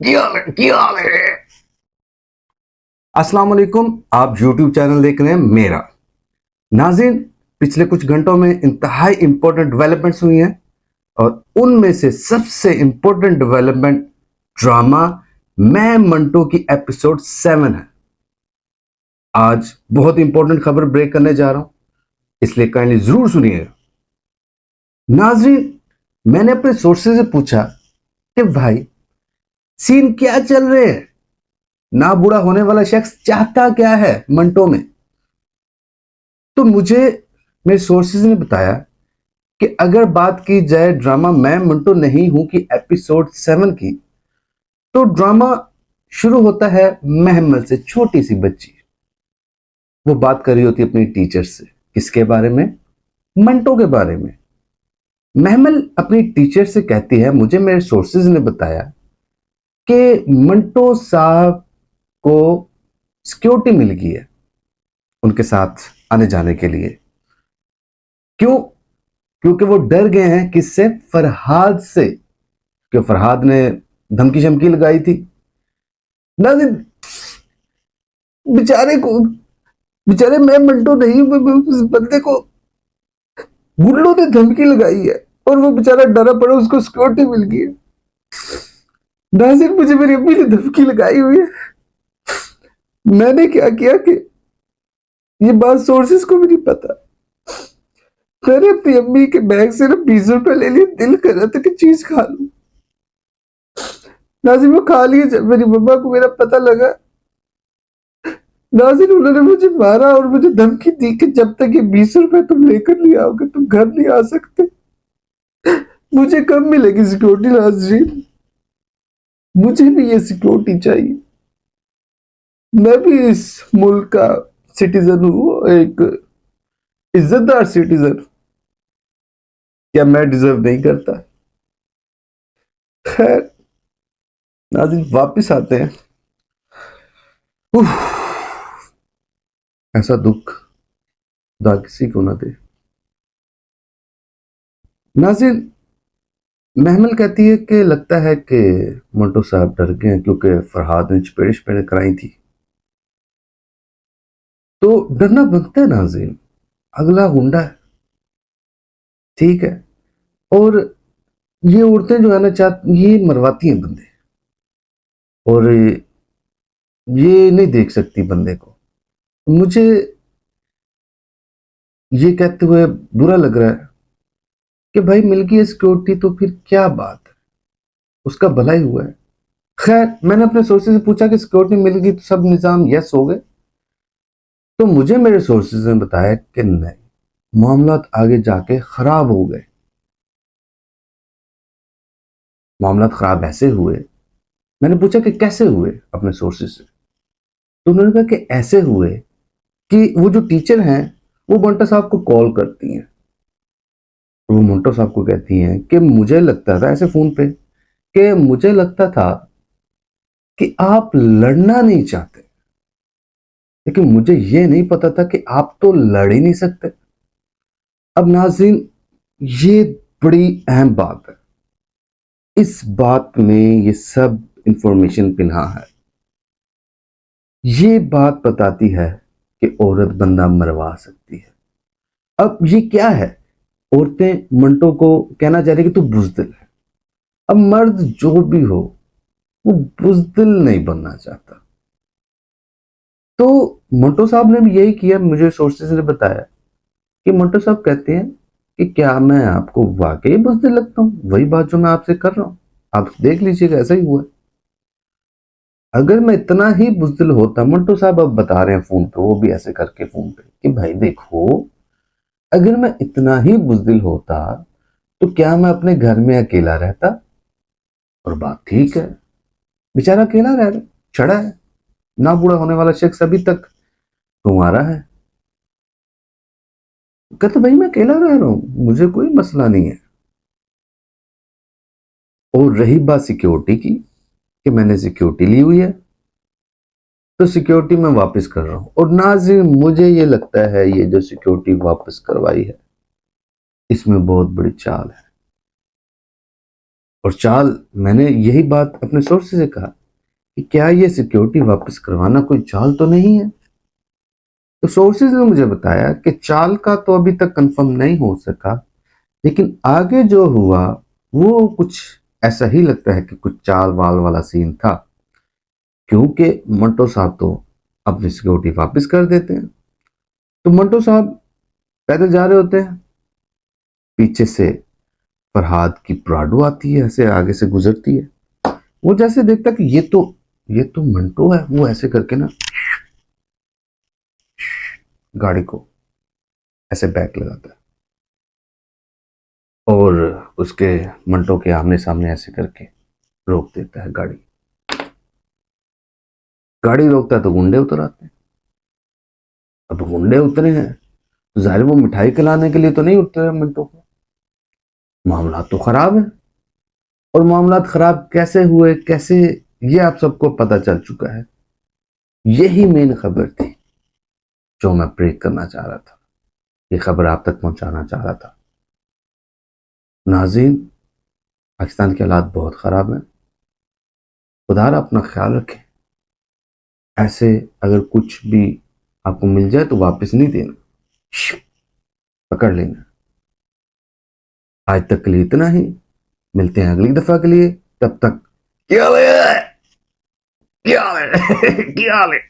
क्या हाल है? अस्सलाम वालेकुम। आप YouTube चैनल देख रहे हैं मेरा। नाज़रीन, पिछले कुछ घंटों में इंतहाई इंपॉर्टेंट डेवलपमेंट्स हुई हैं और उनमें से सबसे इंपॉर्टेंट डेवलपमेंट ड्रामा मैं मंटो की एपिसोड 7 है। आज बहुत इंपॉर्टेंट खबर ब्रेक करने जा रहा हूं, इसलिए काइंडली जरूर सुनिएगा। नाज़रीन, मैंने अपने सोर्सेज से पूछा कि भाई सीन क्या चल रहे हैं, ना बूढ़ा होने वाला शख्स चाहता क्या है मंटो में। तो मुझे मेरे सोर्सेज ने बताया कि अगर बात की जाए ड्रामा मैं मंटो नहीं हूं की एपिसोड 7 की, तो ड्रामा शुरू होता है महमल से, छोटी सी बच्ची। वो बात कर रही होती अपनी टीचर से। किसके बारे में? मंटो के बारे में। महमल अपनी टीचर से कहती है, मुझे मेरे सोर्सेज ने बताया कि मंटो साहब को सिक्योरिटी मिल गई है उनके साथ आने जाने के लिए। क्यों? क्योंकि वो डर गए हैं किससे? फरहाद से। कि फरहाद ने धमकी शमकी लगाई थी। नाज़रीन, बेचारे को, बेचारे मैं मंटो नहीं, उस बंदे को गुल्लू ने धमकी लगाई है और वो बेचारा डरा पड़ा, उसको सिक्योरिटी मिल गई है। नाज़रीन, मुझे मेरी अम्मी ने धमकी लगाई हुई है। मैंने क्या किया कि ये बात सोर्सेस को भी नहीं पता। मैंने अपनी अम्मी के बैग से ना 20 रुपए ले लिए, दिल कर रहा था कि चीज खा लूं। नाज़रीन, वो खा लिए। जब मेरी मम्मा को मेरा पता लगा, नाज़रीन, उन्होंने मुझे मारा और मुझे धमकी दी कि जब तक ये 20 रुपए तुम लेकर नहीं आओगे तुम घर नहीं आ सकते। मुझे कब मिलेगी सिक्योरिटी? नाज़रीन, मुझे भी ये सिक्योरिटी चाहिए। मैं भी इस मुल्क का सिटीजन हूँ, एक इज्जतदार सिटीजन। क्या मैं डिजर्व नहीं करता? खैर नाज़रीन, वापिस आते हैं। ऐसा दुख खुदा किसी को ना दे। नाज़रीन, महमल कहती है कि लगता है कि मंटो साहब डर गए हैं क्योंकि फरहाद ने चपेड़ कराई थी। तो डरना बनता है नाज़रीन, अगला गुंडा है, ठीक है। और ये औरतें जो है ना, ये मरवाती हैं बंदे, और ये नहीं देख सकती बंदे को। मुझे ये कहते हुए बुरा लग रहा है कि भाई मिल गई सिक्योरिटी तो फिर क्या बात है, उसका भला ही हुआ है। खैर, मैंने अपने सोर्सेज से पूछा कि सिक्योरिटी मिल गई तो सब निजाम यस हो गए। तो मुझे मेरे सोर्सेज ने बताया कि नहीं, मामला आगे जाके खराब हो गए। मामला खराब ऐसे हुए, मैंने पूछा कि कैसे हुए अपने सोर्सेज से। तो उन्होंने कहा कि ऐसे हुए कि वो जो टीचर हैं वो मंटो साहब को कॉल करती हैं। वो मंटो साहब को कहती हैं कि मुझे लगता था, ऐसे फोन पे, कि मुझे लगता था कि आप लड़ना नहीं चाहते, लेकिन मुझे ये नहीं पता था कि आप तो लड़ ही नहीं सकते। अब नाज़रीन, ये बड़ी अहम बात है। इस बात में ये सब इंफॉर्मेशन पिन्हा है। ये बात बताती है कि औरत बंदा मरवा सकती है। अब ये क्या है? औरतें मंटो को कहना चाह रही कि तू बुजदिल है। अब मर्द जो भी हो, वो बुजदिल नहीं बनना चाहता। तो मंटो साहब ने भी यही किया। मुझे सोर्सेज ने बताया कि मंटो साहब कहते हैं कि क्या मैं आपको वाकई बुजदिल लगता हूं? वही बात जो मैं आपसे कर रहा हूं, आप देख लीजिएगा, ऐसा ही हुआ। अगर मैं इतना ही बुजदिल होता, मंटो साहब अब बता रहे हैं फोन पे, वो भी ऐसे करके फोन पे, कि भाई देखो, अगर मैं इतना ही बुजदिल होता तो क्या मैं अपने घर में अकेला रहता? और बात ठीक है, बेचारा अकेला रह रहा, छड़ा है, ना बूढ़ा होने वाला शख्स अभी तक कुंवारा है। कहते भाई मैं अकेला रह रहा हूं, मुझे कोई मसला नहीं है। और रही बात सिक्योरिटी की, कि मैंने सिक्योरिटी ली हुई है, तो सिक्योरिटी मैं वापस कर रहा हूं। और नाज़रीन, मुझे ये लगता है ये जो सिक्योरिटी वापस करवाई है, इसमें बहुत बड़ी चाल है। और चाल, मैंने यही बात अपने सोर्स से कहा कि क्या ये सिक्योरिटी वापस करवाना कोई चाल तो नहीं है। तो सोर्सेज ने मुझे बताया कि चाल का तो अभी तक कंफर्म नहीं हो सका, लेकिन आगे जो हुआ वो कुछ ऐसा ही लगता है कि कुछ चाल वाल वाला सीन था, क्योंकि मंटो साहब तो अपनी सिक्योरिटी वापस कर देते हैं। तो मंटो साहब पैदल जा रहे होते हैं, पीछे से फरहाद की प्राडो आती है, ऐसे आगे से गुजरती है। वो जैसे देखता कि ये तो मंटो है, वो ऐसे करके ना गाड़ी को ऐसे बैक लगाता है और उसके मंटो के आमने सामने ऐसे करके रोक देता है गाड़ी। गाड़ी रोकता है तो गुंडे उतर आते हैं। अब गुंडे उतरे हैं तो जाहिर वो मिठाई खिलाने के लिए तो नहीं उतरे मंटो को। मामला तो खराब है, और मामला खराब कैसे हुए, कैसे, ये आप सबको पता चल चुका है। यही मेन खबर थी जो मैं ब्रेक करना चाह रहा था, ये खबर आप तक पहुंचाना चाह रहा था। नाज़रीन, पाकिस्तान के हालात बहुत ख़राब हैं। खुदा अपना ख्याल रखें। ऐसे अगर कुछ भी आपको मिल जाए तो वापस नहीं देना, पकड़ लेना। आज तक के लिए इतना ही, मिलते हैं अगली दफ़ा के लिए। तब तक क्या हाल है? क्या हाल है? क्या हाल है?